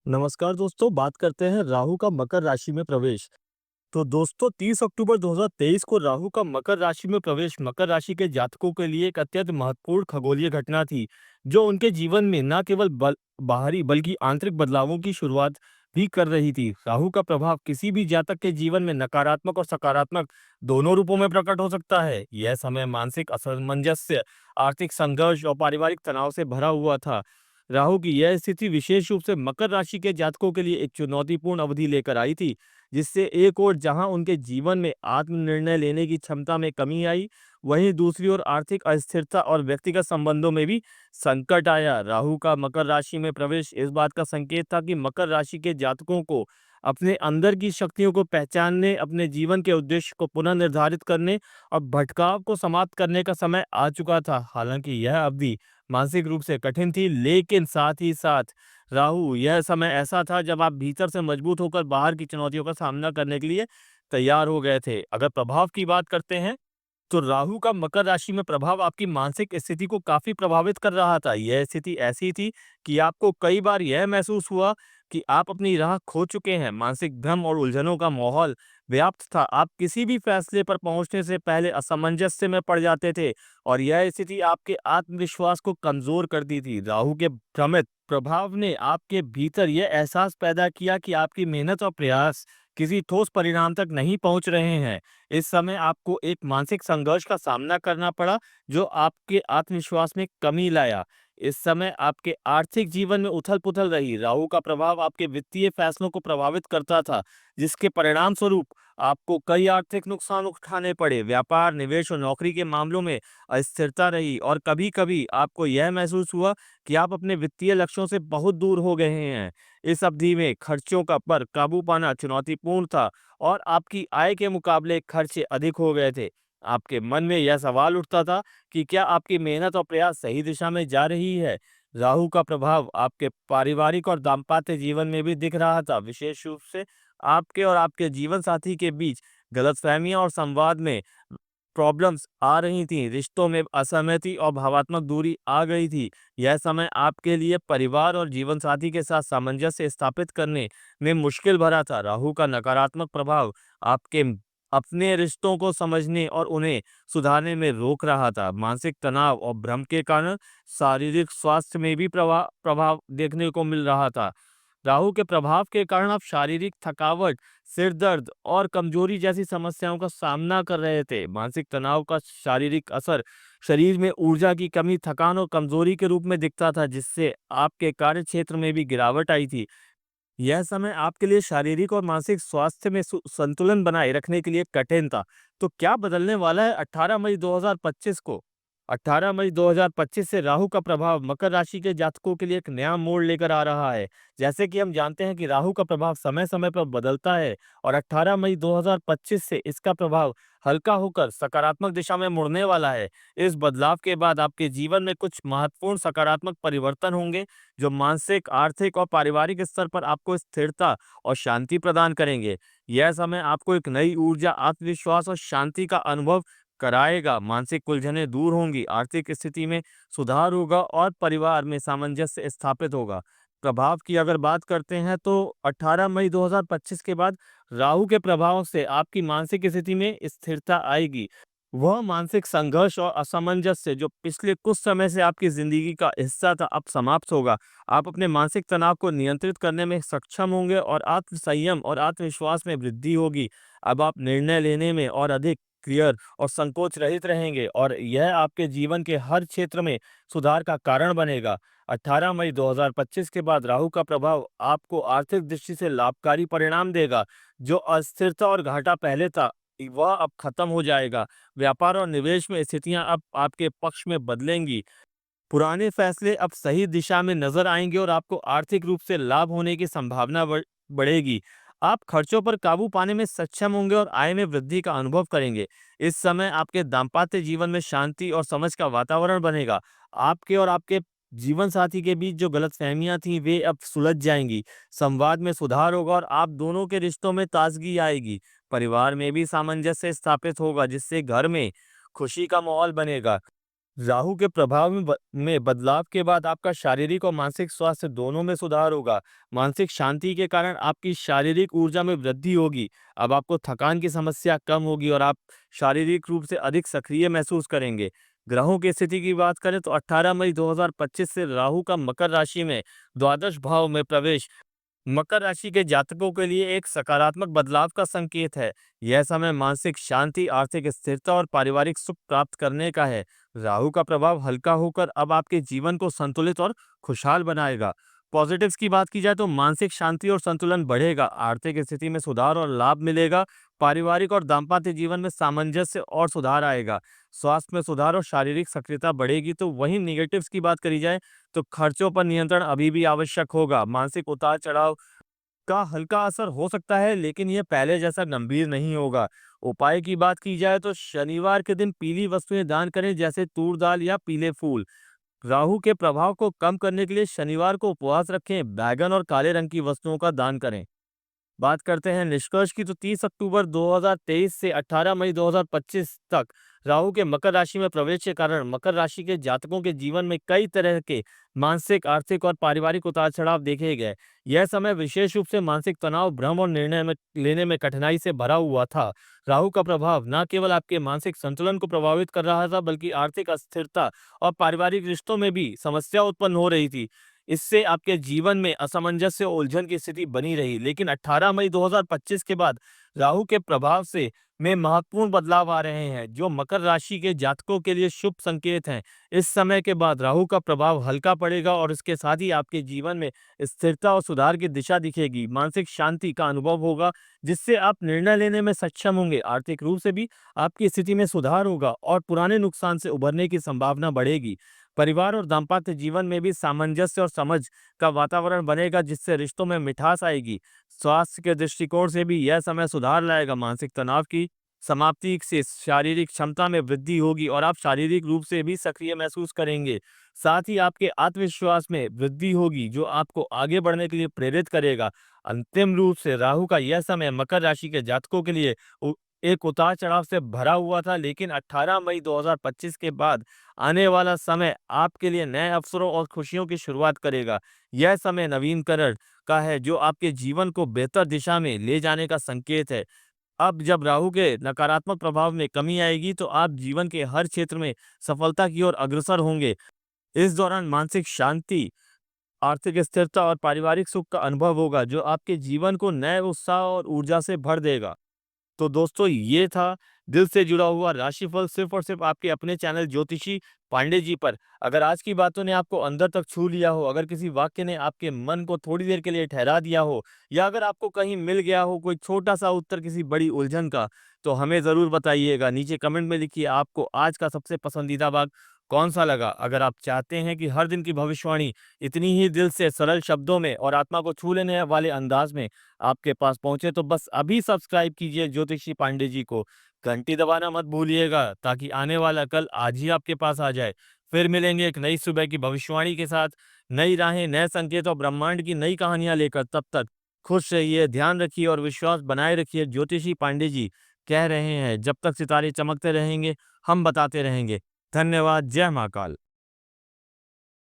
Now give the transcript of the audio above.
नमस्कार दोस्तों, बात करते हैं राहु का मकर राशि में प्रवेश। तो दोस्तों 30 अक्टूबर 2023 को राहु का मकर राशि में प्रवेश मकर राशि के जातकों के लिए एक अत्यंत महत्वपूर्ण खगोलीय घटना थी, जो उनके जीवन में न केवल बाहरी बल्कि आंतरिक बदलावों की शुरुआत भी कर रही थी। राहु का प्रभाव किसी भी जातक के जीवन में नकारात्मक और सकारात्मक दोनों रूपों में प्रकट हो सकता है। यह समय मानसिक असमंजस्य, आर्थिक संघर्ष और पारिवारिक तनाव से भरा हुआ था। राहु की यह स्थिति विशेष रूप से मकर राशि के जातकों के लिए एक चुनौतीपूर्ण अवधि लेकर आई थी, जिससे एक ओर जहां उनके जीवन में आत्म निर्णय लेने की क्षमता में कमी आई, वहीं दूसरी ओर आर्थिक अस्थिरता और व्यक्तिगत संबंधों में भी संकट आया। राहु का मकर राशि में प्रवेश इस बात का संकेत था कि मकर राशि के जातकों को अपने अंदर की शक्तियों को पहचानने, अपने जीवन के उद्देश्य को पुनः निर्धारित करने और भटकाव को समाप्त करने का समय आ चुका था। हालांकि यह अवधि मानसिक रूप से कठिन थी, लेकिन साथ ही साथ राहु यह समय ऐसा था जब आप भीतर से मजबूत होकर बाहर की चुनौतियों का सामना करने के लिए तैयार हो गए थे। अगर प्रभाव की बात करते हैं, तो राहु का मकर राशि में प्रभाव आपकी मानसिक स्थिति को काफी प्रभावित कर रहा था। यह स्थिति ऐसी थी कि आपको कई बार यह महसूस हुआ कि आप अपनी राह खो चुके हैं। मानसिक भ्रम और उलझनों का माहौल व्याप्त था। आप किसी भी फैसले पर पहुंचने से पहले असमंजस्य में पड़ जाते थे और यह स्थिति आपके आत्मविश्वास को कमजोर करती थी। राहु के भ्रमित प्रभाव ने आपके भीतर यह एहसास पैदा किया कि आपकी मेहनत और प्रयास किसी ठोस परिणाम तक नहीं पहुंच रहे हैं। इस समय आपको एक मानसिक संघर्ष का सामना करना पड़ा, जो आपके आत्मविश्वास में कमी लाया। इस समय आपके आर्थिक जीवन में उथल-पुथल रही। राहु का प्रभाव आपके वित्तीय फैसलों को प्रभावित करता था, जिसके परिणाम स्वरूप आपको कई आर्थिक नुकसान उठाने पड़े। व्यापार, निवेश और नौकरी के मामलों में अस्थिरता रही और कभी-कभी आपको यह महसूस हुआ कि आप अपने वित्तीय लक्ष्यों से बहुत दूर हो गए हैं। इस अवधि में खर्चों का पर काबू पाना चुनौतीपूर्ण था और आपकी आय के मुकाबले खर्चे अधिक हो गए थे। आपके मन में यह सवाल उठता था कि क्या आपकी मेहनत और प्रयास सही दिशा में जा रही है। राहु का प्रभाव आपके पारिवारिक और दाम्पत्य जीवन में भी दिख रहा था, विशेष रूप से आपके और आपके जीवन साथी के बीच गलतफहमियां और संवाद में प्रॉब्लम्स आ रही थी। रिश्तों में असहमति और भावनात्मक दूरी आ गई थी। यह समय आपके लिए परिवार और जीवन साथी के साथ सामंजस्य स्थापित करने में मुश्किल भरा था। राहु का नकारात्मक प्रभाव आपके अपने रिश्तों को समझने और उन्हें सुधारने में रोक रहा था। मानसिक तनाव और भ्रम के कारण शारीरिक स्वास्थ्य में भी प्रभाव प्रभाव देखने को मिल रहा था। राहु के प्रभाव के कारण आप शारीरिक थकावट, सिर दर्द और कमजोरी जैसी समस्याओं का सामना कर रहे थे। मानसिक तनाव का शारीरिक असर शरीर में ऊर्जा की कमी, थकान और कमजोरी के रूप में दिखता था, जिससे आपके कार्य क्षेत्र में भी गिरावट आई थी। यह समय आपके लिए शारीरिक और मानसिक स्वास्थ्य में संतुलन बनाए रखने के लिए कठिन था। तो क्या बदलने वाला है 18 मई 2025 को? 18 मई 2025 से राहु का प्रभाव मकर राशि के जातकों के लिए एक नया मोड़ लेकर आ रहा है। जैसे कि हम जानते हैं कि राहु का प्रभाव समय-समय पर बदलता है और 18 मई 2025 से इसका प्रभाव हल्का होकर सकारात्मक दिशा में मुड़ने वाला है। इस बदलाव के बाद आपके जीवन में कुछ महत्वपूर्ण सकारात्मक परिवर्तन होंगे, जो मानसिक, आर्थिक और पारिवारिक स्तर पर आपको स्थिरता और शांति प्रदान करेंगे। यह समय आपको एक नई ऊर्जा, आत्मविश्वास और शांति का अनुभव कराएगा। मानसिक उलझनें दूर होंगी, आर्थिक स्थिति में सुधार होगा और परिवार में सामंजस्य स्थापित होगा। प्रभाव की अगर बात करते हैं, तो 18 मई 2025 के बाद राहु के प्रभाव से आपकी मानसिक स्थिति में स्थिरता आएगी। वह मानसिक संघर्ष और असमंजस्य जो पिछले कुछ समय से आपकी जिंदगी का हिस्सा था, अब समाप्त होगा। आप अपने मानसिक तनाव को नियंत्रित करने में सक्षम होंगे और आत्म संयम और आत्मविश्वास में वृद्धि होगी। अब आप निर्णय लेने में और अधिक क्लियर और संकोच रहित रहेंगे और यह आपके जीवन के हर क्षेत्र में सुधार का कारण बनेगा। 18 मई 2025 के बाद राहु का प्रभाव आपको आर्थिक दृष्टि से लाभकारी परिणाम देगा। जो अस्थिरता और घाटा पहले था, वह अब खत्म हो जाएगा। व्यापार और निवेश में स्थितियां अब आपके पक्ष में बदलेंगी। पुराने फैसले अब सही दिशा में नजर आएंगे और आपको आर्थिक रूप से लाभ होने की संभावना बढ़ेगी। आप खर्चों पर काबू पाने में सक्षम होंगे और आय में वृद्धि का अनुभव करेंगे। इस समय आपके दाम्पत्य जीवन में शांति और समझ का वातावरण बनेगा। आपके और आपके जीवन साथी के बीच जो गलतफहमियां थी, वे अब सुलझ जाएंगी। संवाद में सुधार होगा और आप दोनों के रिश्तों में ताजगी आएगी। परिवार में भी सामंजस्य स्थापित होगा, जिससे घर में खुशी का माहौल बनेगा। राहु के प्रभाव में बदलाव के बाद आपका शारीरिक और मानसिक स्वास्थ्य दोनों में सुधार होगा। मानसिक शांति के कारण आपकी शारीरिक ऊर्जा में वृद्धि होगी। अब आपको थकान की समस्या कम होगी और आप शारीरिक रूप से अधिक सक्रिय महसूस करेंगे। ग्रहों की स्थिति की बात करें तो 18 मई 2025 से राहु का मकर राशि में द्वादश भाव में प्रवेश मकर राशि के जातकों के लिए एक सकारात्मक बदलाव का संकेत है। यह समय मानसिक शांति, आर्थिक स्थिरता और पारिवारिक सुख प्राप्त करने का है। राहु का प्रभाव हल्का होकर अब आपके जीवन को संतुलित और खुशहाल बनाएगा। पॉजिटिव्स की बात की जाए तो मानसिक शांति और संतुलन बढ़ेगा, आर्थिक स्थिति में सुधार और लाभ मिलेगा, पारिवारिक और दाम्पत्य जीवन में सामंजस्य और सुधार आएगा, स्वास्थ्य में सुधार और शारीरिक सक्रियता बढ़ेगी। तो वहीं निगेटिव्स की बात करी जाए तो खर्चों पर नियंत्रण अभी भी आवश्यक होगा। मानसिक उतार चढ़ाव का हल्का असर हो सकता है, लेकिन यह पहले जैसा गंभीर नहीं होगा। उपाय की बात की जाए तो शनिवार के दिन पीली वस्तुएं दान करें, जैसे तूर दाल या पीले फूल। राहु के प्रभाव को कम करने के लिए शनिवार को उपवास रखें, बैगन और काले रंग की वस्तुओं का दान करें। बात करते हैं निष्कर्ष की तो 30 अक्टूबर 2023 से 18 मई 2025 तक राहु के मकर राशि में प्रवेश के कारण मकर राशि के जातकों के जीवन में कई तरह के मानसिक, आर्थिक और पारिवारिक उतार चढ़ाव देखे गए। यह समय विशेष रूप से मानसिक तनाव, भ्रम और निर्णय में लेने में कठिनाई से भरा हुआ था। राहु का प्रभाव न केवल आपके मानसिक संतुलन को प्रभावित कर रहा था, बल्कि आर्थिक अस्थिरता और पारिवारिक रिश्तों में भी समस्या उत्पन्न हो रही थी। इससे आपके जीवन में असमंजस और उलझन की स्थिति बनी रही। लेकिन 18 मई 2025 के बाद राहु के प्रभाव से में महत्वपूर्ण बदलाव आ रहे हैं, जो मकर राशि के जातकों के लिए शुभ संकेत हैं। इस समय के बाद राहु का प्रभाव हल्का पड़ेगा और इसके साथ ही आपके जीवन में स्थिरता और सुधार की दिशा दिखेगी। मानसिक शांति का अनुभव होगा, जिससे आप निर्णय लेने में सक्षम होंगे। आर्थिक रूप से भी आपकी स्थिति में सुधार होगा और पुराने नुकसान से उभरने की संभावना बढ़ेगी। परिवार और दाम्पत्य जीवन में भी सामंजस्य और समझ का वातावरण बनेगा, जिससे रिश्तों में मिठास आएगी। स्वास्थ्य के दृष्टिकोण से भी यह समय सुधार लाएगा। मानसिक तनाव की समाप्ति से शारीरिक क्षमता में वृद्धि होगी और आप शारीरिक रूप से भी सक्रिय महसूस करेंगे। साथ ही आपके आत्मविश्वास में वृद्धि होगी, जो आपको आगे बढ़ने के लिए प्रेरित करेगा। अंतिम रूप से राहु का यह समय मकर राशि के जातकों के लिए एक उतार चढ़ाव से भरा हुआ था, लेकिन 18 मई 2025 के बाद आने वाला समय आपके लिए नए अवसरों और खुशियों की शुरुआत करेगा। यह समय नवीनकरण का है, जो आपके जीवन को बेहतर दिशा में ले जाने का संकेत है। अब जब राहु के नकारात्मक प्रभाव में कमी आएगी, तो आप जीवन के हर क्षेत्र में सफलता की ओर अग्रसर होंगे। इस दौरान मानसिक शांति, आर्थिक स्थिरता और पारिवारिक सुख का अनुभव होगा, जो आपके जीवन को नए उत्साह और ऊर्जा से भर देगा। तो दोस्तों, ये था दिल से जुड़ा हुआ राशिफल, सिर्फ और सिर्फ आपके अपने चैनल ज्योतिषी पांडे जी पर। अगर आज की बातों ने आपको अंदर तक छू लिया हो, अगर किसी वाक्य ने आपके मन को थोड़ी देर के लिए ठहरा दिया हो, या अगर आपको कहीं मिल गया हो कोई छोटा सा उत्तर किसी बड़ी उलझन का, तो हमें ज़रूर बताइएगा। नीचे कमेंट में लिखिए आपको आज का सबसे पसंदीदा भाग कौन सा लगा। अगर आप चाहते हैं कि हर दिन की भविष्यवाणी इतनी ही दिल से सरल शब्दों में और आत्मा को छू लेने वाले अंदाज में आपके पास पहुंचे, तो बस अभी सब्सक्राइब कीजिए ज्योतिषी पांडे जी को। घंटी दबाना मत भूलिएगा, ताकि आने वाला कल आज ही आपके पास आ जाए। फिर मिलेंगे एक नई सुबह की भविष्यवाणी के साथ, नई राहें, नए संकेत और ब्रह्मांड की नई कहानियां लेकर। तब तक खुश रहिए, ध्यान रखिए और विश्वास बनाए रखिए। ज्योतिषी पांडे जी कह रहे हैं, जब तक सितारे चमकते रहेंगे, हम बताते रहेंगे। धन्यवाद। जय महाकाल।